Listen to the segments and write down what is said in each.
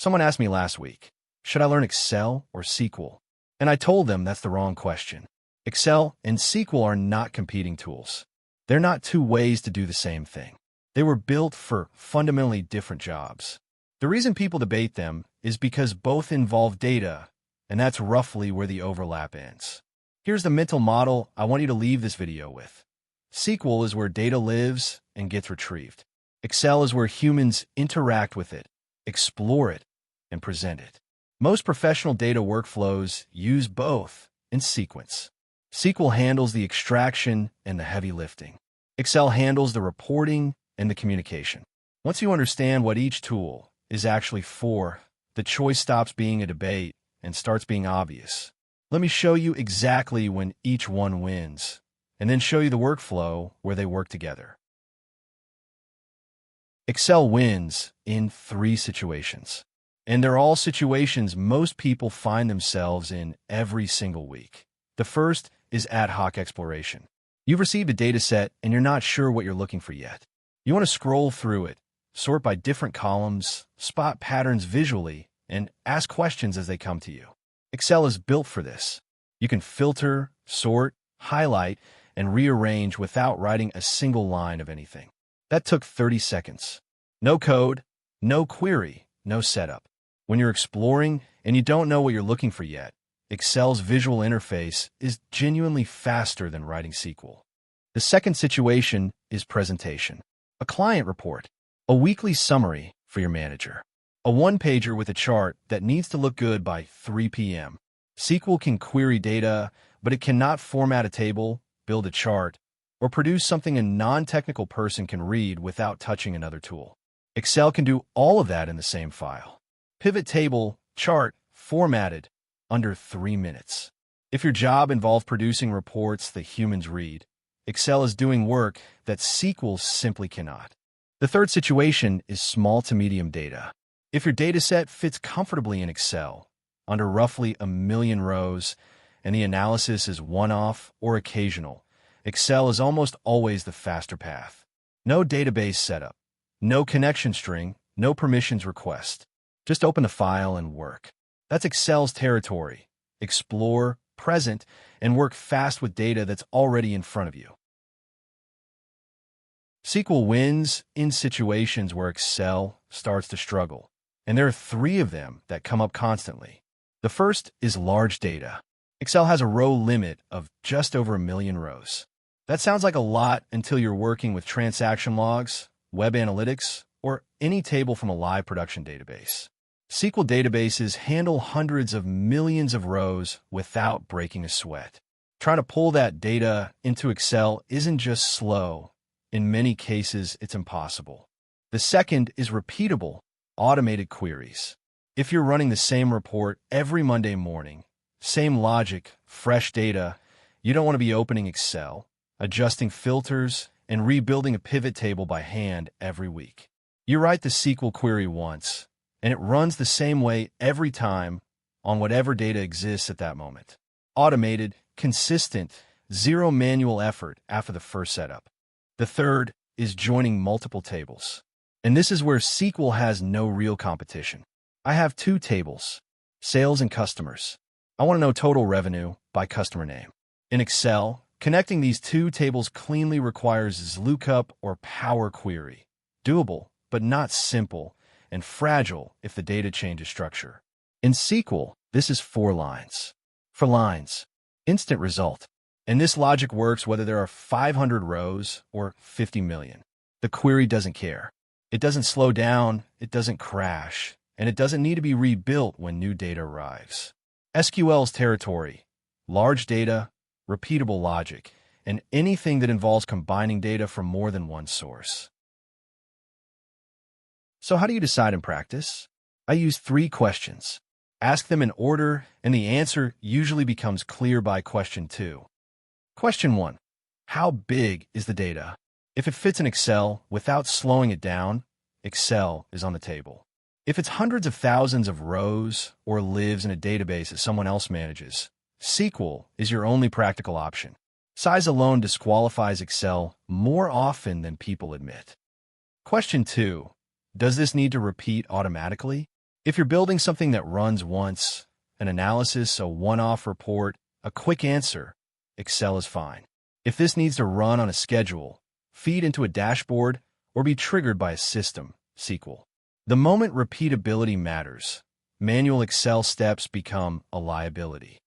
Someone asked me last week, should I learn Excel or SQL? And I told them that's the wrong question. Excel and SQL are not competing tools. They're not two ways to do the same thing. They were built for fundamentally different jobs. The reason people debate them is because both involve data, and that's roughly where the overlap ends. Here's the mental model I want you to leave this video with. SQL is where data lives and gets retrieved. Excel is where humans interact with it, explore it, and present it. Most professional data workflows use both in sequence. SQL handles the extraction and the heavy lifting. Excel handles the reporting and the communication. Once you understand what each tool is actually for, the choice stops being a debate and starts being obvious. Let me show you exactly when each one wins, and then show you the workflow where they work together. Excel wins in 3 situations, and they're all situations most people find themselves in every single week. The first is ad hoc exploration. You've received a data set and you're not sure what you're looking for yet. You want to scroll through it, sort by different columns, spot patterns visually, and ask questions as they come to you. Excel is built for this. You can filter, sort, highlight, and rearrange without writing a single line of anything. That took 30 seconds. No code, no query, no setup. When you're exploring and you don't know what you're looking for yet, Excel's visual interface is genuinely faster than writing SQL. The second situation is presentation. A client report, a weekly summary for your manager, a one-pager with a chart that needs to look good by 3 p.m. SQL can query data, but it cannot format a table, build a chart, or produce something a non-technical person can read without touching another tool. Excel can do all of that in the same file. Pivot table, chart, formatted, under 3 minutes. If your job involved producing reports that humans read, Excel is doing work that SQL simply cannot. The third situation is small to medium data. If your dataset fits comfortably in Excel, under roughly 1 million rows, and the analysis is one-off or occasional, Excel is almost always the faster path. No database setup, no connection string, no permissions request. Just open the file and work. That's Excel's territory. Explore, present, and work fast with data that's already in front of you. SQL wins in situations where Excel starts to struggle, and there are 3 of them that come up constantly. The first is large data. Excel has a row limit of just over 1 million rows. That sounds like a lot until you're working with transaction logs, web analytics, or any table from a live production database. SQL databases handle hundreds of millions of rows without breaking a sweat. Trying to pull that data into Excel isn't just slow. In many cases, it's impossible. The second is repeatable, automated queries. If you're running the same report every Monday morning, same logic, fresh data, you don't want to be opening Excel, adjusting filters, and rebuilding a pivot table by hand every week. You write the SQL query once, and it runs the same way every time on whatever data exists at that moment. Automated, consistent, zero manual effort after the first setup. The third is joining multiple tables. And this is where SQL has no real competition. I have 2 tables, sales and customers. I want to know total revenue by customer name. In Excel, connecting these 2 tables cleanly requires lookup or power query. Doable, but not simple, and fragile if the data changes structure. In SQL, this is 4 lines. For lines, instant result. And this logic works whether there are 500 rows or 50 million. The query doesn't care. It doesn't slow down, it doesn't crash, and it doesn't need to be rebuilt when new data arrives. SQL's territory, large data, repeatable logic, and anything that involves combining data from more than one source. So how do you decide in practice? I use 3 questions. Ask them in order, and the answer usually becomes clear by question 2. Question 1. How big is the data? If it fits in Excel without slowing it down, Excel is on the table. If it's hundreds of thousands of rows or lives in a database that someone else manages, SQL is your only practical option. Size alone disqualifies Excel more often than people admit. Question 2. Does this need to repeat automatically? If you're building something that runs once, an analysis, a one-off report, a quick answer, Excel is fine. If this needs to run on a schedule, feed into a dashboard, or be triggered by a system, SQL. The moment repeatability matters, manual Excel steps become a liability.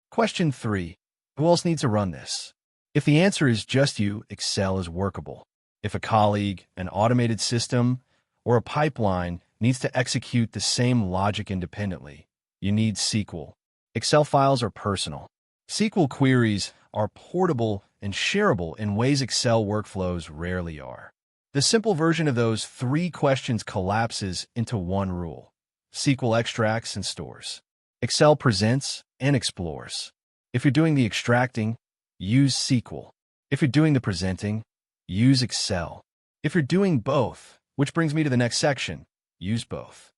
Question 3. Who else needs to run this? If the answer is just you, Excel is workable. If a colleague, an automated system, or a pipeline needs to execute the same logic independently, you need SQL. Excel files are personal. SQL queries are portable and shareable in ways Excel workflows rarely are. The simple version of those 3 questions collapses into one rule: SQL extracts and stores. Excel presents and explores. If you're doing the extracting, use SQL. If you're doing the presenting, use Excel. If you're doing both, which brings me to the next section, use both.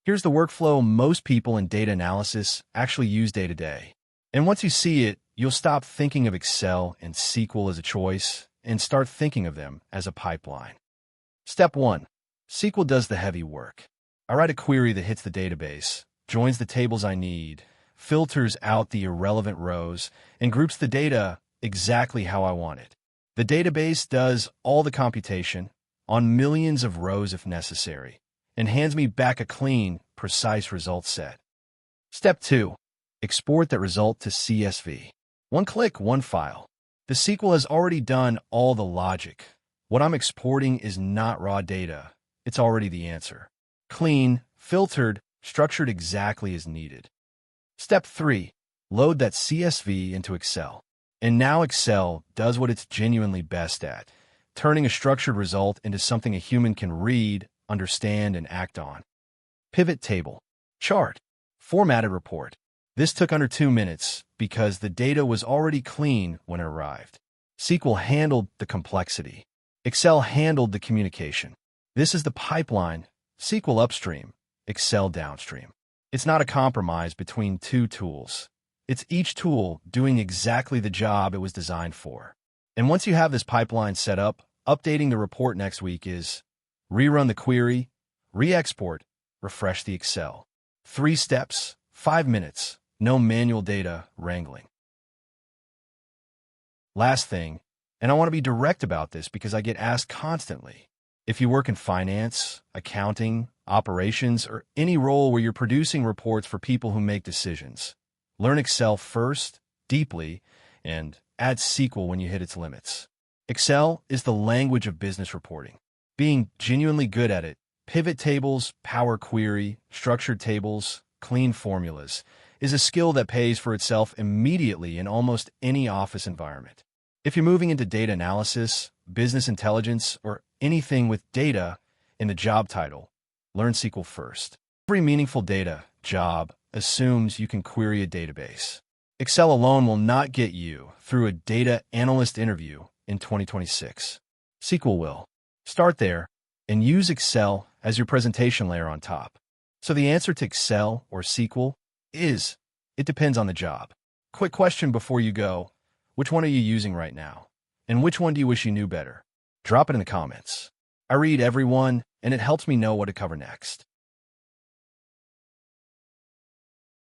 Here's the workflow most people in data analysis actually use day to day. And once you see it, you'll stop thinking of Excel and SQL as a choice and start thinking of them as a pipeline. Step 1. SQL does the heavy work. I write a query that hits the database, joins the tables I need, filters out the irrelevant rows, and groups the data exactly how I want it. The database does all the computation on millions of rows if necessary, and hands me back a clean, precise result set. Step 2. Export that result to CSV. One click, one file. The SQL has already done all the logic. What I'm exporting is not raw data. It's already the answer. Clean, filtered, structured exactly as needed. Step 3. Load that CSV into Excel. And now Excel does what it's genuinely best at, turning a structured result into something a human can read, understand, and act on. Pivot table. Chart. Formatted report. This took under 2 minutes because the data was already clean when it arrived. SQL handled the complexity. Excel handled the communication. This is the pipeline, SQL upstream, Excel downstream. It's not a compromise between 2 tools. It's each tool doing exactly the job it was designed for. And once you have this pipeline set up, updating the report next week is rerun the query, re-export, refresh the Excel. 3 steps, 5 minutes, no manual data wrangling. Last thing, and I want to be direct about this because I get asked constantly. If you work in finance, accounting, operations, or any role where you're producing reports for people who make decisions, learn Excel first, deeply, and add SQL when you hit its limits. Excel is the language of business reporting. Being genuinely good at it, pivot tables, Power Query, structured tables, clean formulas, is a skill that pays for itself immediately in almost any office environment. If you're moving into data analysis, business intelligence, or anything with data in the job title, learn SQL first. Every meaningful data job assumes you can query a database. Excel alone will not get you through a data analyst interview in 2026. SQL will. Start there and use Excel as your presentation layer on top. So the answer to Excel or SQL is, it depends on the job. Quick question before you go, which one are you using right now? And which one do you wish you knew better? Drop it in the comments. I read every one, and it helps me know what to cover next.